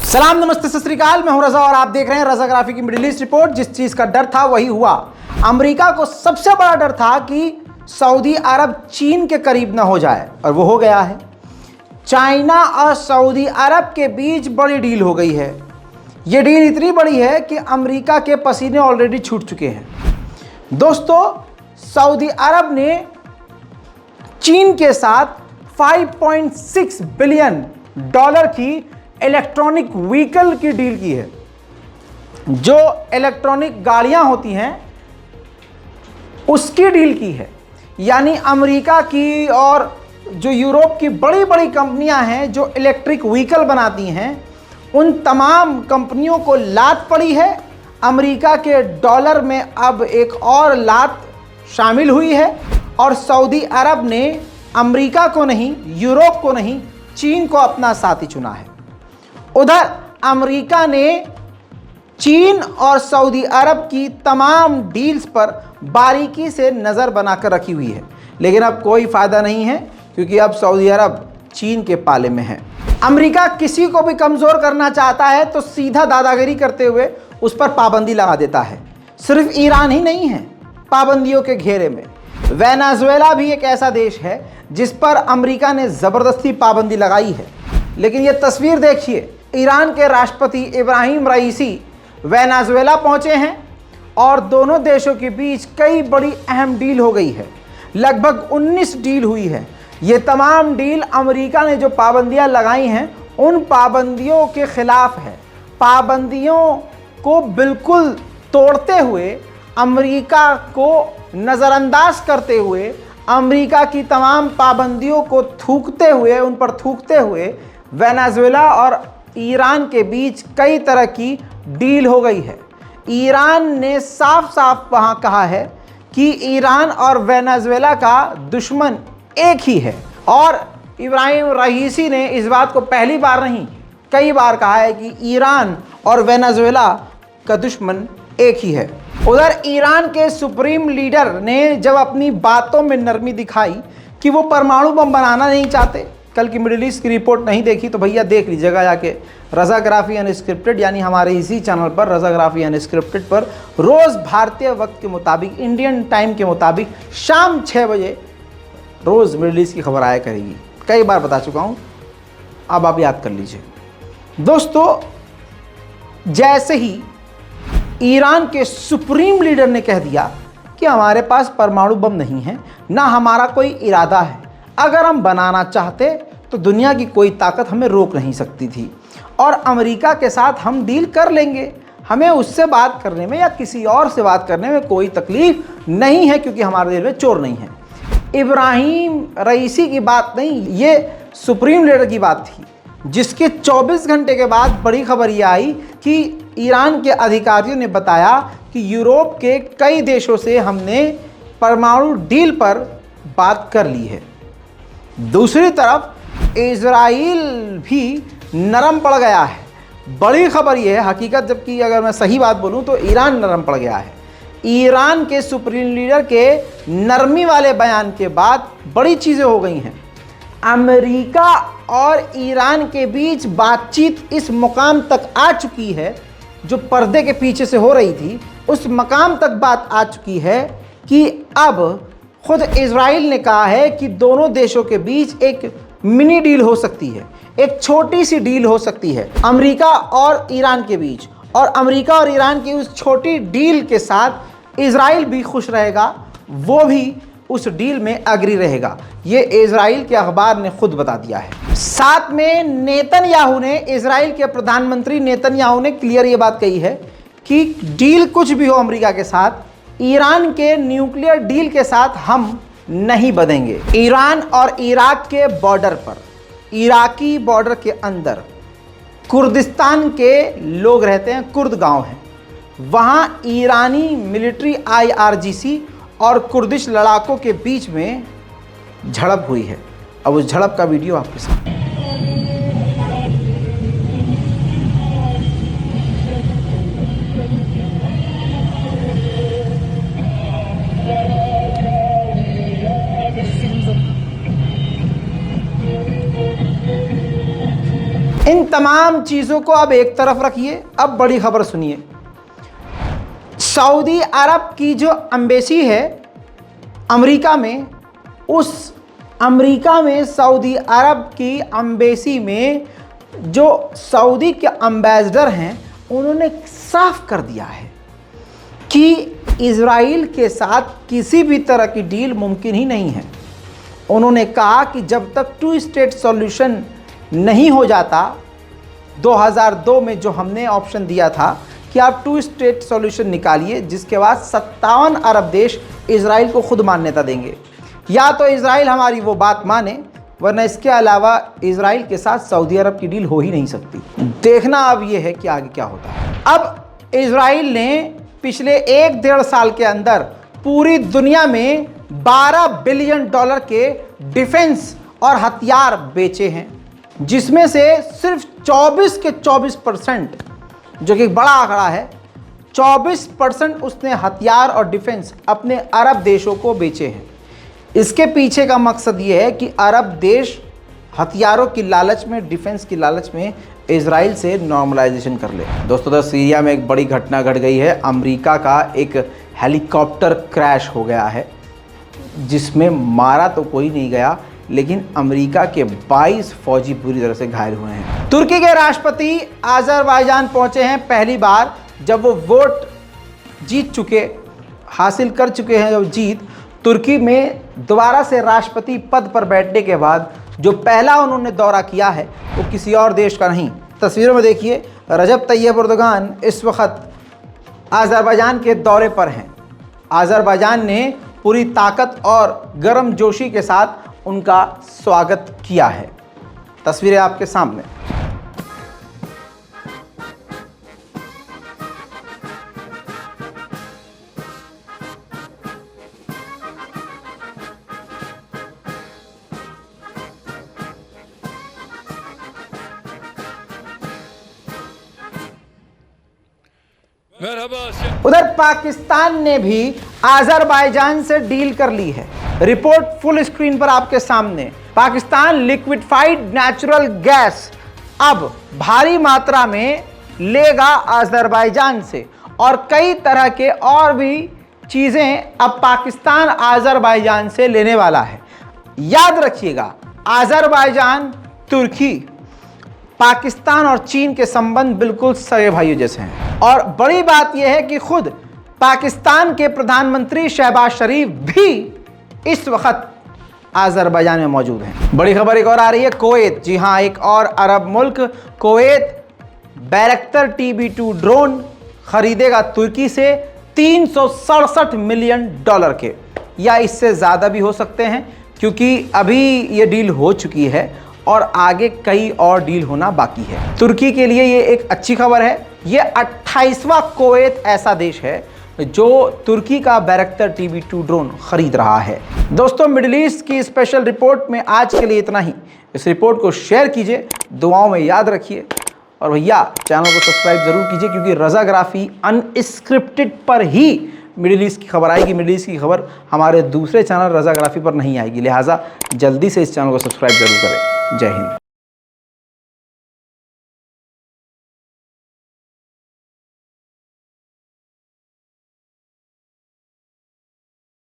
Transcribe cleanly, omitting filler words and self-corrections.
सलाम नमस्ते सत श्री अकाल, मैं हूं रजा और आप देख रहे हैं रजाग्राफी की मिडिल ईस्ट रिपोर्ट। जिस चीज का डर था वही हुआ। अमेरिका को सबसे बड़ा डर था कि सऊदी अरब चीन के करीब ना हो जाए और वो हो गया है। चाइना और सऊदी अरब के बीच बड़ी डील हो गई है। ये डील इतनी बड़ी है कि अमेरिका के पसीने ऑलरेडी छूट चुके हैं। दोस्तों, सऊदी अरब ने चीन के साथ 5.6 बिलियन डॉलर की इलेक्ट्रॉनिक व्हीकल की डील की है। जो इलेक्ट्रॉनिक गाड़ियां होती हैं उसकी डील की है। यानी अमेरिका की और जो यूरोप की बड़ी बड़ी कंपनियां हैं जो इलेक्ट्रिक व्हीकल बनाती हैं, उन तमाम कंपनियों को लात पड़ी है। अमेरिका के डॉलर में अब एक और लात शामिल हुई है और सऊदी अरब ने अमेरिका को नहीं, यूरोप को नहीं, चीन को अपना साथी चुना है। उधर अमेरिका ने चीन और सऊदी अरब की तमाम डील्स पर बारीकी से नज़र बनाकर रखी हुई है, लेकिन अब कोई फ़ायदा नहीं है क्योंकि अब सऊदी अरब चीन के पाले में है। अमेरिका किसी को भी कमज़ोर करना चाहता है तो सीधा दादागिरी करते हुए उस पर पाबंदी लगा देता है। सिर्फ ईरान ही नहीं है पाबंदियों के घेरे में। वेनेजुएला भी एक ऐसा देश है जिस पर अमेरिका ने ज़बरदस्ती पाबंदी लगाई है। लेकिन ये तस्वीर देखिए, ईरान के राष्ट्रपति इब्राहिम रईसी वेनेजुएला पहुंचे हैं और दोनों देशों के बीच कई बड़ी अहम डील हो गई है। लगभग 19 डील हुई है। ये तमाम डील अमेरिका ने जो पाबंदियां लगाई हैं उन पाबंदियों के खिलाफ है। पाबंदियों को बिल्कुल तोड़ते हुए, अमेरिका को नज़रअंदाज करते हुए, अमेरिका की तमाम पाबंदियों को थूकते हुए, उन पर थूकते हुए वेनेजुएला और ईरान के बीच कई तरह की डील हो गई है। ईरान ने साफ साफ वहाँ कहा है कि ईरान और वेनेजुएला का दुश्मन एक ही है और इब्राहिम रईसी ने इस बात को पहली बार नहीं कई बार कहा है कि ईरान और वेनेजुएला का दुश्मन एक ही है। उधर ईरान के सुप्रीम लीडर ने जब अपनी बातों में नरमी दिखाई कि वो परमाणु बम बनाना नहीं चाहते, कल की मिडिल ईस्ट की रिपोर्ट नहीं देखी तो भैया देख लीजिएगा जाके रजाग्राफी अनस्क्रिप्टेड, यानी हमारे इसी चैनल पर रजाग्राफी अनस्क्रिप्टेड पर रोज़ भारतीय वक्त के मुताबिक, इंडियन टाइम के मुताबिक शाम 6 बजे रोज़ मिडिल ईस्ट की खबर आया करेगी। कई बार बता चुका हूँ, अब आप याद कर लीजिए। दोस्तों, जैसे ही ईरान के सुप्रीम लीडर ने कह दिया कि हमारे पास परमाणु बम नहीं है, ना हमारा कोई इरादा है, अगर हम बनाना चाहते तो दुनिया की कोई ताकत हमें रोक नहीं सकती थी और अमेरिका के साथ हम डील कर लेंगे। हमें उससे बात करने में या किसी और से बात करने में कोई तकलीफ नहीं है क्योंकि हमारे दिल में चोर नहीं है। इब्राहिम रईसी की बात नहीं, ये सुप्रीम लीडर की बात थी, जिसके 24 घंटे के बाद बड़ी खबर ये आई कि ईरान के अधिकारियों ने बताया कि यूरोप के कई देशों से हमने परमाणु डील पर बात कर ली है। दूसरी तरफ इजराइल भी नरम पड़ गया है। बड़ी खबर यह है हकीकत, जबकि अगर मैं सही बात बोलूं तो ईरान नरम पड़ गया है। ईरान के सुप्रीम लीडर के नरमी वाले बयान के बाद बड़ी चीज़ें हो गई हैं। अमेरिका और ईरान के बीच बातचीत इस मुकाम तक आ चुकी है, जो पर्दे के पीछे से हो रही थी उस मकाम तक बात आ चुकी है कि अब खुद इजराइल ने कहा है कि दोनों देशों के बीच एक मिनी डील हो सकती है, एक छोटी सी डील हो सकती है अमेरिका और ईरान के बीच, और अमेरिका और ईरान की उस छोटी डील के साथ इजराइल भी खुश रहेगा, वो भी उस डील में एग्री रहेगा। ये इजराइल के अखबार ने खुद बता दिया है। साथ में नेतन्याहू ने, इजराइल के प्रधानमंत्री नेतन्याहू ने क्लियर ये बात कही है कि डील कुछ भी हो अमेरिका के साथ, ईरान के न्यूक्लियर डील के साथ हम नहीं बंधेंगे। ईरान और इराक के बॉर्डर पर, इराकी बॉर्डर के अंदर कुर्दिस्तान के लोग रहते हैं, कुर्द गांव हैं, वहाँ ईरानी मिलिट्री IRGC और कुर्दिश लड़ाकों के बीच में झड़प हुई है। अब उस झड़प का वीडियो आपके साथ। इन तमाम चीज़ों को अब एक तरफ रखिए, अब बड़ी खबर सुनिए। सऊदी अरब की जो एम्बेसी है अमेरिका में, उस अमेरिका में सऊदी अरब की एम्बेसी में जो सऊदी के एम्बेसडर हैं उन्होंने साफ कर दिया है कि इजराइल के साथ किसी भी तरह की डील मुमकिन ही नहीं है। उन्होंने कहा कि जब तक 2 स्टेट सॉल्यूशन नहीं हो जाता, 2002 में जो हमने ऑप्शन दिया था कि आप 2 स्टेट सॉल्यूशन निकालिए, जिसके बाद 57 अरब देश इजराइल को खुद मान्यता देंगे, या तो इजराइल हमारी वो बात माने, वरना इसके अलावा इजराइल के साथ सऊदी अरब की डील हो ही नहीं सकती। देखना अब ये है कि आगे क्या होता है। अब इजराइल ने पिछले 1-1.5 साल के अंदर पूरी दुनिया में $12 बिलियन के डिफेंस और हथियार बेचे हैं, जिसमें से सिर्फ 24% जो कि बड़ा आंकड़ा है, 24% उसने हथियार और डिफेंस अपने अरब देशों को बेचे हैं। इसके पीछे का मकसद ये है कि अरब देश हथियारों की लालच में, डिफेंस की लालच में इजराइल से नॉर्मलाइजेशन कर ले। दोस्तों, सीरिया में एक बड़ी घटना घट गई है। अमेरिका का एक हेलीकॉप्टर क्रैश हो गया है, जिसमें मारा तो कोई नहीं गया, लेकिन अमेरिका के 22 फौजी बुरी तरह से घायल हुए हैं। तुर्की के राष्ट्रपति अज़रबैजान पहुंचे हैं पहली बार, जब वो वोट जीत चुके, हासिल कर चुके हैं जब जीत। तुर्की में दोबारा से राष्ट्रपति पद पर बैठने के बाद जो पहला उन्होंने दौरा किया है वो किसी और देश का नहीं। तस्वीरों में देखिए, रजब तैयब एर्दोगान इस वक्त अज़रबैजान के दौरे पर हैं। अज़रबैजान ने पूरी ताकत और गर्मजोशी के साथ उनका स्वागत किया है। तस्वीरें आपके सामने। उधर पाकिस्तान ने भी अज़रबैजान से डील कर ली है। रिपोर्ट फुल स्क्रीन पर आपके सामने। पाकिस्तान लिक्विफाइड नेचुरल गैस अब भारी मात्रा में लेगा अज़रबैजान से, और कई तरह के और भी चीज़ें अब पाकिस्तान अज़रबैजान से लेने वाला है। याद रखिएगा, अज़रबैजान, तुर्की, पाकिस्तान और चीन के संबंध बिल्कुल सगे भाइयों जैसे हैं। और बड़ी बात यह है कि खुद पाकिस्तान के प्रधानमंत्री शहबाज शरीफ भी इस वक्त अज़रबैजान में मौजूद हैं। बड़ी खबर एक और आ रही है, कुवैत, जी हाँ, एक और अरब मुल्क कुवैत बैरक्टर TB2 ड्रोन खरीदेगा तुर्की से $367 मिलियन के, या इससे ज़्यादा भी हो सकते हैं, क्योंकि अभी ये डील हो चुकी है और आगे कई और डील होना बाकी है। तुर्की के लिए ये एक अच्छी खबर है। ये 28वां कुवैत ऐसा देश है जो तुर्की का बैरक्टर TB2 ड्रोन खरीद रहा है। दोस्तों, मिडिल ईस्ट की स्पेशल रिपोर्ट में आज के लिए इतना ही। इस रिपोर्ट को शेयर कीजिए, दुआओं में याद रखिए, और भैया चैनल को सब्सक्राइब जरूर कीजिए, क्योंकि रज़ाग्राफी अनस्क्रिप्टेड पर ही मिडिल ईस्ट की खबर आएगी। मिडिल ईस्ट की खबर हमारे दूसरे चैनल रज़ाग्राफी पर नहीं आएगी, लिहाजा जल्दी से इस चैनल को सब्सक्राइब जरूर करें। जय हिंद।